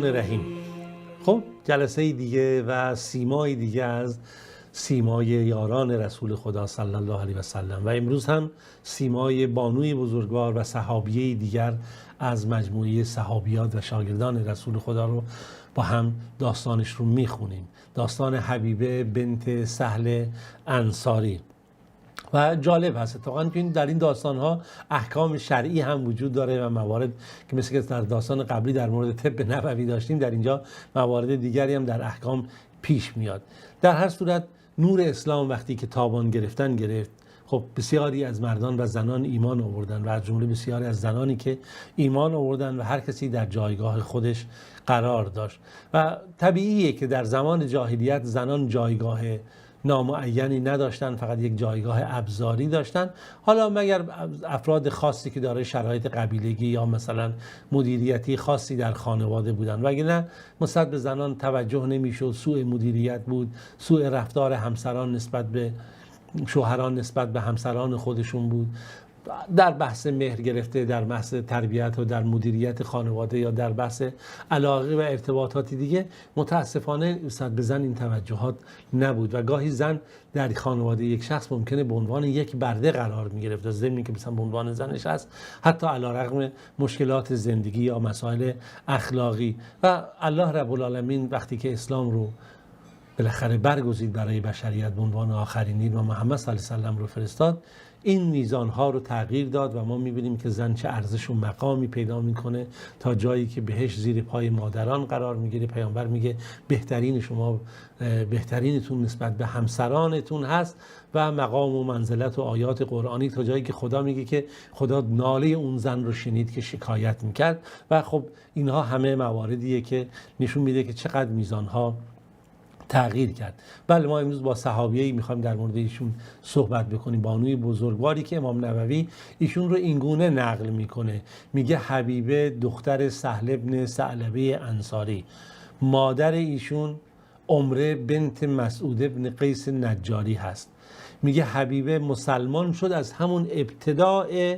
الرحمن الرحیم. خب جلسه دیگه و سیمای دیگه از سیمای یاران رسول خدا صلی الله علیه و سلم و امروز هم سیمای بانوی بزرگوار و صحابیه دیگر از مجموعه صحابیات و شاگردان رسول خدا رو با هم داستانش رو میخونیم. داستان حبیبه بنت سهل انصاری. و جالب هست اتفاقاً که در این داستان‌ها احکام شرعی هم وجود داره و موارد که مثل که در داستان قبلی در مورد طب نبوی داشتیم، در اینجا موارد دیگری هم در احکام پیش میاد. در هر صورت نور اسلام وقتی که تابان گرفت، خب بسیاری از مردان و زنان ایمان آوردن و از جمله بسیاری از زنانی که ایمان آوردن و هر کسی در جایگاه خودش قرار داشت و طبیعیه که در زمان جاهلیت زنان جایگاه نامعینی نداشتن، فقط یک جایگاه ابزاری داشتن، حالا مگر افراد خاصی که داره شرایط قبیلگی یا مثلا مدیریتی خاصی در خانواده بودن، وگرنه نسبت به زنان توجه نمیشد. سوء مدیریت بود، سوء رفتار همسران نسبت به شوهران نسبت به همسران خودشون بود، در بحث مهر گرفته، در بحث تربیت و در مدیریت خانواده یا در بحث علاقه و ارتباطاتی دیگه متاسفانه نسبت به زن این توجهات نبود و گاهی زن در خانواده یک شخص ممکنه به عنوان یک برده قرار می گرفت، از ضمنی که مثلا به عنوان زنش هست، حتی علیرغم مشکلات زندگی یا مسائل اخلاقی. و الله رب العالمین وقتی که اسلام رو بالاخره برگزید برای بشریت به عنوان آخرین دین و محمد صلی الله علیه و سلم رو فرستاد، این میزانها رو تغییر داد و ما میبینیم که زن چه ارزش و مقامی پیدا میکنه تا جایی که بهش زیر پای مادران قرار میگیره. پیامبر میگه بهترین شما، بهترینتون نسبت به همسرانتون هست و مقام و منزلت و آیات قرآنی تا جایی که خدا میگه که خدا ناله اون زن رو شنید که شکایت میکرد. و خب اینها همه مواردیه که نشون میده که چقدر میزانها تغییر کرد. بله، ما امروز با صحابیه‌ای میخوایم در مورد ایشون صحبت بکنیم، بانوی بزرگواری که امام نووی ایشون رو اینگونه نقل میکنه، میگه حبیبه دختر سهل ابن ثعلبه انصاری، مادر ایشون عمره بنت مسعود ابن قیس نجاری هست. میگه حبیبه مسلمان شد از همون ابتداء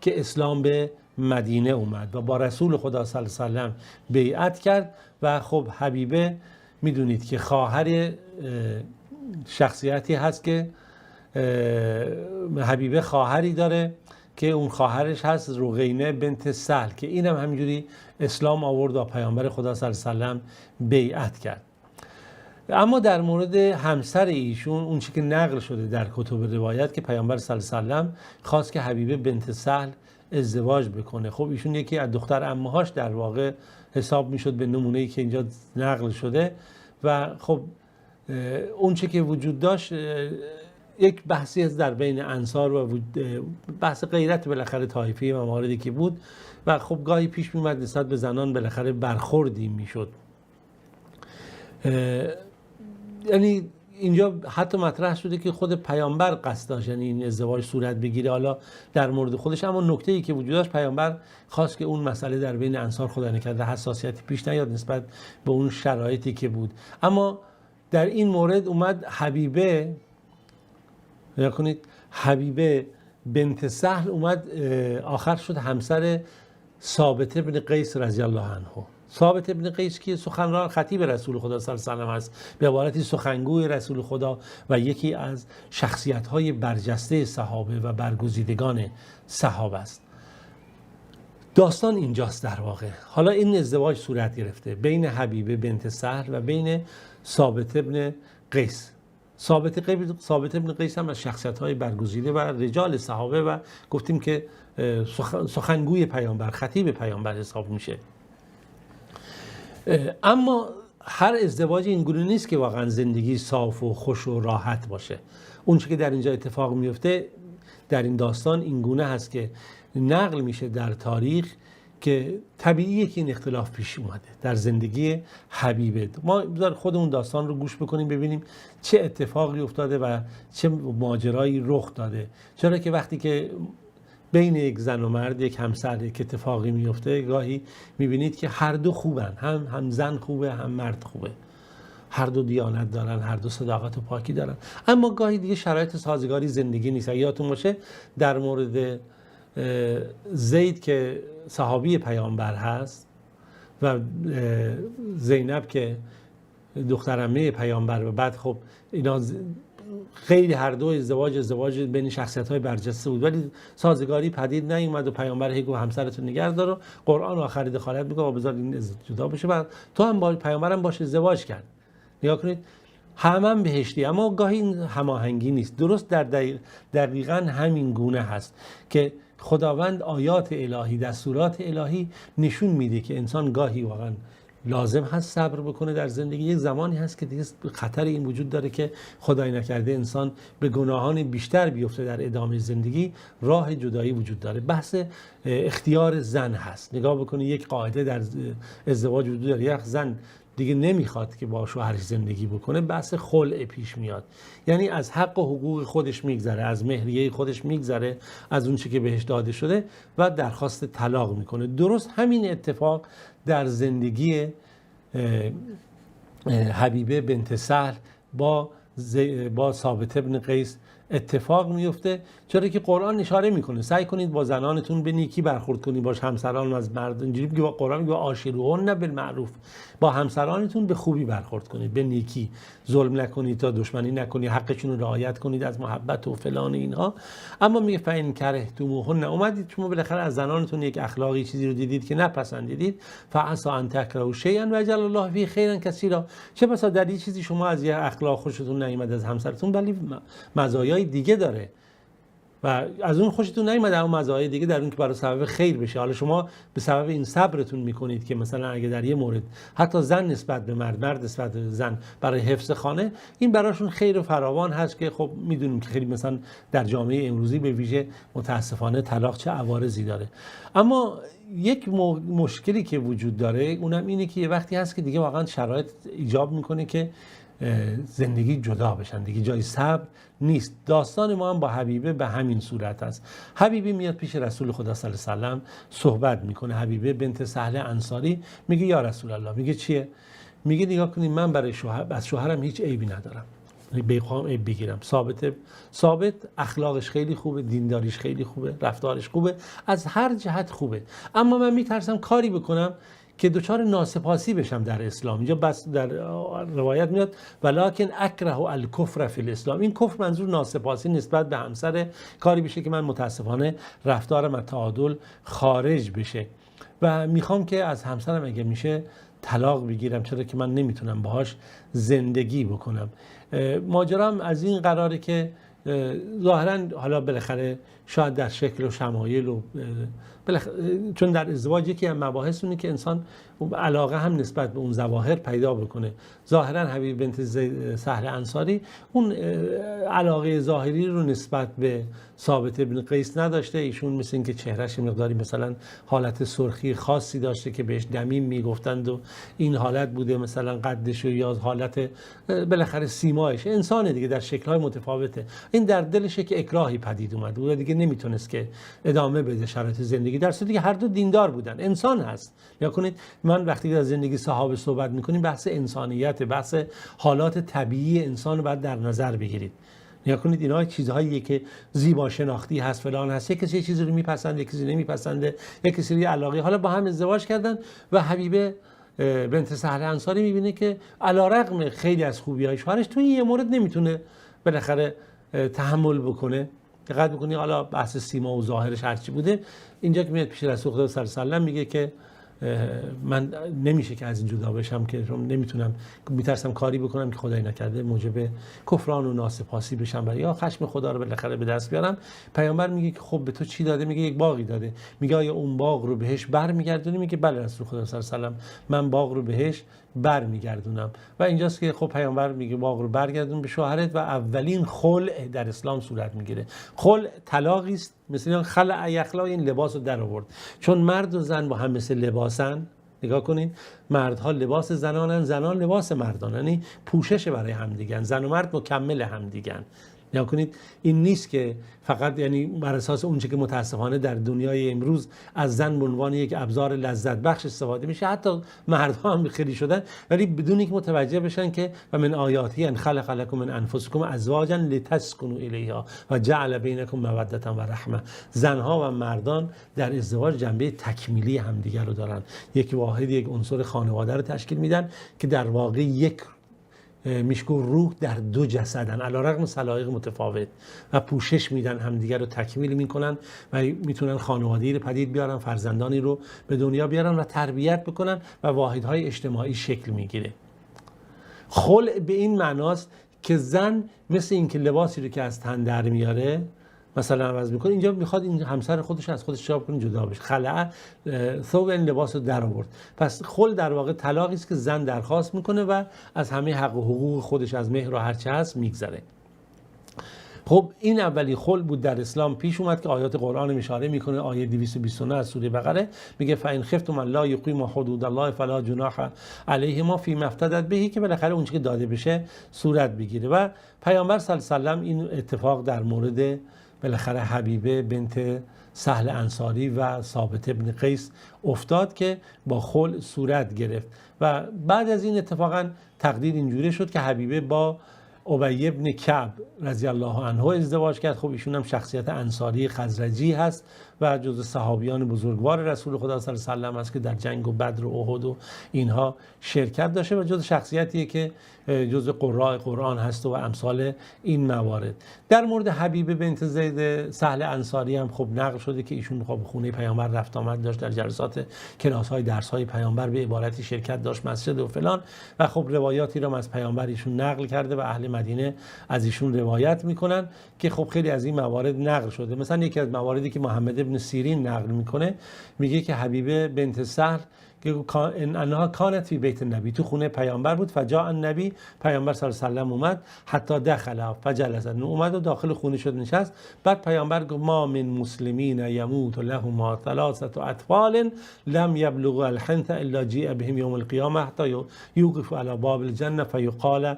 که اسلام به مدینه اومد و با رسول خدا صلی الله علیه و سلم بیعت کرد. و خب حبیبه میدونید که خواهر شخصیتی هست که حبیبه خواهری داره که اون خواهرش هست رقینه بنت سهل که اینم همینجوری اسلام آورد و پیامبر خدا صلی الله علیه و سلم بیعت کرد. اما در مورد همسر ایشون اون چیزی که نقل شده در کتب روایت که پیامبر صلی الله علیه و سلم خواست که حبیبه بنت سهل ازدواج بکنه. خب ایشون یکی از دختر عمهاش در واقع حساب میشد به نمونه‌ای که اینجا نقل شده. و خب اون چه که وجود داشت یک بحثی از در بین انصار و بحث غیرت بالاخره طایفی و مواردی که بود و خب گاهی پیش میومد نسبت به زنان بالاخره برخوردی میشد. یعنی اینجا حتی مطرح شده که خود پیامبر قصد داشت یعنی این ازدواج صورت بگیره حالا در مورد خودش، اما نکته‌ای که وجود داشت پیامبر خواست که اون مسئله در بین انصار خدا نکرده حساسیتی پیش نیاد نسبت به اون شرایطی که بود. اما در این مورد اومد حبیبه، نگاه کنید، حبیبه بنت سهل اومد آخر شد همسر ثابت بن قیس رضی الله عنه. ثابت ابن قیس که سخنران خطیب رسول خدا صلی الله علیه و سلم است، به عبارتی سخنگوی رسول خدا و یکی از شخصیت‌های برجسته صحابه و برگزیدگان صحابه است. داستان اینجاست در واقع. حالا این ازدواج صورت گرفته بین حبیبه بنت سهل و بین ثابت ابن قیس. ثابت ابن قیس هم از شخصیت‌های برگزیده و رجال صحابه و گفتیم که سخنگوی پیامبر، خطیب پیامبر حساب میشه. اما هر ازدواج اینگونه نیست که واقعا زندگی صاف و خوش و راحت باشه. اون چیزی که در اینجا اتفاق میفته در این داستان اینگونه هست که نقل میشه در تاریخ که طبیعیه که این اختلاف پیش اومده در زندگی حبیبه. ما بذار خودمون داستان رو گوش بکنیم ببینیم چه اتفاقی افتاده و چه ماجرایی رخ داده. چرا که وقتی که بین یک زن و مرد، یک همسر، یک اتفاقی میفته، گاهی میبینید که هر دو خوبن، هم زن خوبه هم مرد خوبه، هر دو دیانت دارن، هر دو صداقت و پاکی دارن، اما گاهی دیگه شرایط سازگاری زندگی نیست. یادتون باشه در مورد زید که صحابی پیامبر هست و زینب که دختر عمه پیامبر و بعد خب اینا خیلی هر دو ازدواج بین شخصیت‌های برجسته بود، ولی سازگاری پدید نیومد و پیامبر هی گفت همسرتون نگه دار و قرآن آخر دخالت میگه بذار این جدا بشه و تو هم با پیامبرم باش ازدواج کرد. نگاه کنید هم بهشتی، اما گاهی این هماهنگی نیست. درست دقیقاً همین گونه هست که خداوند آیات الهی، دستورات الهی نشون میده که انسان گاهی واقعاً لازم هست صبر بکنه در زندگی. یک زمانی هست که دیگه خطر این وجود داره که خدای نکرده انسان به گناهان بیشتر بیفته در ادامه زندگی، راه جدایی وجود داره. بحث اختیار زن هست. نگاه بکنید یک قاعده در ازدواج وجود داره، یک زن دیگه نمیخواد که با شوهرش زندگی بکنه، بحث خلع پیش میاد. یعنی از حق و حقوق خودش میگذره، از مهریه خودش میگذره، از اون چی که بهش داده شده و درخواست طلاق میکنه. درست همین اتفاق در زندگی حبیبه بنت سهل با ثابت بن قیس اتفاق میفته، چرا که قرآن اشاره میکنه سعی کنید با زنانتون به نیکی برخورد کنید، باش همسران از مرد، اینجوری میگه قرآن میگه عاشروهن بالمعروف، با همسرانتون به خوبی برخورد کنید، به نیکی، ظلم نکنید، تا دشمنی نکنید، حقشون رو رعایت کنید از محبت و فلان اینها. اما میگه فإن کرهتموهن، اومدید شما بالاخره از زنانتون یک اخلاقی چیزی رو دیدید که نپسندیدید، فعسى ان تکرهوا شیئا ویجعل الله فیه خیرا کثیرا، چه بسا در این چیزی شما از یه اخلاق خوشتون نیامد از همسرتون، ولی مزایای دیگه داره و از اون خوشتون نیامد اون مزایای دیگه در اون که برای سبب خیر بشه. حالا شما به سبب این صبرتون میکنید که مثلا اگه در یه مورد حتی زن نسبت به مرد، مرد نسبت به زن برای حفظ خانه، این براشون خیر فراوان هست که خب میدونیم که خیلی مثلا در جامعه امروزی به ویژه متاسفانه طلاق چه عوارضی داره. اما یک مشکلی که وجود داره اونم اینه که یه وقتی هست که دیگه واقعا شرایط ایجاب میکنه که زندگی جدا بشن، دیگه جای صبر نیست. داستان ما هم با حبیبه به همین صورت است. حبیبه میاد پیش رسول خدا صلی الله علیه و سلم صحبت میکنه. حبیبه بنت سهل انصاری میگه یا رسول الله، میگه چیه؟ میگه نگاه کنید من برای از شوهرم هیچ عیبی ندارم، بخوام عیب بگیرم. ثابت اخلاقش خیلی خوبه، دینداریش خیلی خوبه، رفتارش خوبه، از هر جهت خوبه، اما من میترسم کاری بکنم که دچار ناسپاسی بشم در اسلام. اینجا بس در روایت میاد ولکن اکره الکفر فی الاسلام، این کفر منظور ناسپاسی نسبت به همسر، کاری بشه که من متاسفانه رفتارم از تعادل خارج بشه و میخوام که از همسرم اگه میشه طلاق بگیرم، چرا که من نمیتونم باهاش زندگی بکنم. ماجرام از این قراره که ظاهرا حالا بالاخره شاید در شکل و شمایل و چون در ازدواج یکی از مباحث اونه که انسان علاقه هم نسبت به اون ظواهر پیدا بکنه. ظاهرا حبیب بنت سهل انصاری اون علاقه ظاهری رو نسبت به ثابت بن قیس نداشته. ایشون مثل این که چهرهش مقداری مثلا حالت سرخی خاصی داشته که بهش دمیم میگفتند و این حالت بوده، مثلا قدش یا حالت بالاخره سیمایش، انسان دیگه در شکل‌های متفاوته. این در دلش که اکراهی پدید اومد و دیگه نمیتونست که ادامه بده شرایط زندگی، در صورتی که هر دو دیندار بودن، انسان هست. یا کنید من وقتی در زندگی صحابه صحبت میکنیم بحث انسانیت، بحث حالات طبیعی انسان رو باید در نظر بگیرید. نگاه کنید اینا چیزهایی که زیبا شناختی هست فلان هست، یک کسی چیزی رو میپسنده، یک کسی نمیپسنده، یک کسی علاقه، حالا با هم ازدواج کردن و حبیبه بنت سهل انصاری میبینه که علیرغم خیلی از خوبی‌های شوهرش تو این یه مورد نمیتونه بالاخره تحمل بکنه. دقت بکنید حالا بحث سیما و ظاهرش هرچی بوده، اینجا که میاد پیش رسول خدا صلی الله علیه و سلم میگه که من نمیشه که از این جدا بشم، که نمیتونم، میترسم کاری بکنم که خدای نکرده موجب کفران و ناسپاسی بشم و یا خشم خدا رو بالاخره به دست بیارم. پیامبر میگه که خب به تو چی داده؟ میگه یک باغی داده. میگه آیا اون باغ رو بهش برمیگردونی؟ میگه بله رسول خدا صلی الله علیه و سلم من باغ رو بهش برمیگردونم. و اینجاست که خب پیامبر میگه باغ رو برگردون به شوهرت و اولین خلع در اسلام صورت میگیره. خلع طلاقی است، مثلا خلع یخلا، این لباس رو در آورد. چون مرد و زن با هم مثل لباسن، نگاه کنید مردها لباس زنانن، زنان لباس مردان، یعنی پوشش برای همدیگن، زن و مرد مکمل همدیگن. نگاه کنید این نیست که فقط یعنی بر اساس اونچه که متاسفانه در دنیای امروز از زن به عنوان یک ابزار لذت بخش استفاده میشه، حتی مردها هم خیلی شدن، ولی بدون اینکه متوجه بشن که و من آیاتی ان خلق لکم من انفسکم ازواجا لتسکنوا الیها و جعل بینکم موده و رحمه. زنها و مردان در ازدواج جنبه تکمیلی همدیگر رو دارن، یک واحد، یک عنصر خانواده رو تشکیل میدن که در واقع یک میشکو روح در دو جسدن علیرغم سلایق متفاوت و پوشش میدن، همدیگر رو تکمیل میکنن و میتونن خانواده‌ای رو پدید بیارن، فرزندانی رو به دنیا بیارن و تربیت بکنن و واحدهای اجتماعی شکل میگیره. خلع به این معناست که زن مثل این که لباسی رو که از تن در میاره مثلا عوض میکنه، اینجا میخواد این همسر خودش از خودش جدا کنه، جدا بشه. خلع ثوب این لباس رو در آورد. پس خلع در واقع طلاقی است که زن درخواست میکنه و از همه حق و حقوق خودش از مهر و هر چه هست میگذره. خب این اولی خلع بود در اسلام پیش اومد که آیات قرآن اشاره میکنه. آیه 229 از سوره بقره میگه فإن خفتم الا یقیموا حدود الله فلا جناح علیهما فیما افتدت به، که بالاخره اون چیزی که داده بشه صورت بگیره. و پیامبر صلی الله علیه و این اتفاق در مورد بالاخره حبیبه بنت سهل انصاری و ثابت ابن قیس افتاد که با خلع صورت گرفت. و بعد از این اتفاقا تقدیر اینجوری شد که حبیبه با ابی ابن کعب رضی الله عنه ازدواج کرد. خب ایشون هم شخصیت انصاری خزرجی هست و جزو صحابیان بزرگوار رسول خدا صلی الله علیه و سلم است که در جنگ و بدر و احد و اینها شرکت داشته و جزو شخصیتیه که جزو قراء قرآن هست و امثال این موارد. در مورد حبیبه بنت زید سهل انصاری هم خب نقل شده که ایشون خب خونه پیامبر رفت آمد داشت، در جلسات کلاس‌های درس‌های پیامبر به عبارتی شرکت داشت، مسجد و فلان، و خب روایاتی رو از پیامبر ایشون نقل کرده و اهل مدینه از ایشون روایت میکنن که خب خیلی از این موارد نقل شده. مثلا یکی از مواردی که محمد ابن سیرین نقل میکنه میگه که حبیبه بنت سهل که انها کانت فی بیت النبی، تو خونه پیامبر بود، فجاء النبی، پیامبر صلی الله علیه و سلم اومد، حتی دخل فجلس، اومد و داخل خونه شد نشست. بعد پیامبر گفت ما من مسلمین یموت لهما ثلاثه اطفال لم یبلغوا الحنث الا جیء بهم یوم القیامه حتی یوقف علی باب الجنه فیقال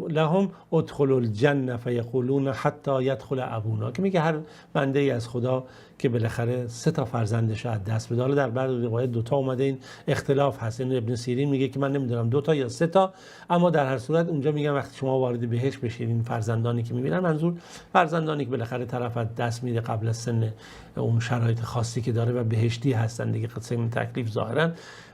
لهم ادخلوا الجنه فیقولون حتی یدخل ابونا، که میگه هر بنده ای از خدا که بالاخره 3 تا فرزندش از دست بده. در بعضی روایت 2 تا اومده، این اختلاف هست. این ابن سیرین میگه که من نمیدونم 2 تا یا 3 تا، اما در هر صورت اونجا میگن وقتی شما وارد بهشت بشید این فرزندانی که میبینن، منظور فرزندانی که بالاخره طرف از دست میده قبل از سن اون شرایط خاصی که داره و بهشتی هستن دیگه، سن تکلیف ظاهرا،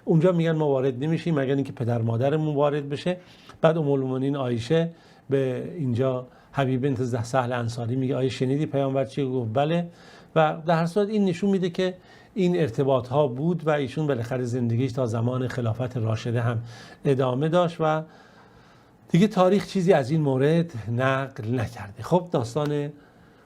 اونجا میگن ما وارد نمیشیم مگر اینکه پدر مادرمون وارد بشه. بعد ام المؤمنین عایشه به اینجا حبیبه بنت سهل انصاری میگه آیه شنیدی پیامبر چی گفت؟ بله. و در هر صورت این نشون میده که این ارتباط ها بود و ایشون بالاخره زندگیش تا زمان خلافت راشده هم ادامه داشت و دیگه تاریخ چیزی از این مورد نقل نکرده. خب داستان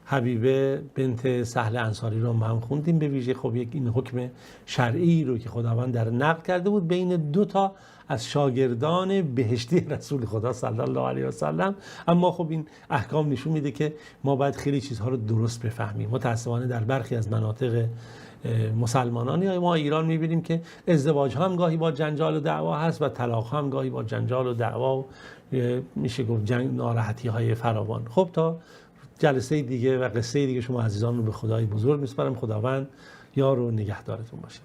حبیبه بنت سهل انصاری رو هم خوندیم. به ویژه خب یک این حکم شرعی رو که خداوند در نقل کرده بود بین 2 تا از شاگردان بهشتی رسول خدا صلی الله علیه و سلم. اما خب این احکام نشون میده که ما باید خیلی چیزها رو درست بفهمیم. متاسفانه در برخی از مناطق مسلمانان یا ما ایران میبینیم که ازدواج هم گاهی با جنجال و دعوا هست و طلاق هم گاهی با جنجال و دعوا و میشه گفت ناراحتی های فراوان. خب تا جلسه دیگه و قصه دیگه شما عزیزان رو به خدای بزرگ میسپارم. خداوند یار و نگهدارتون باشه.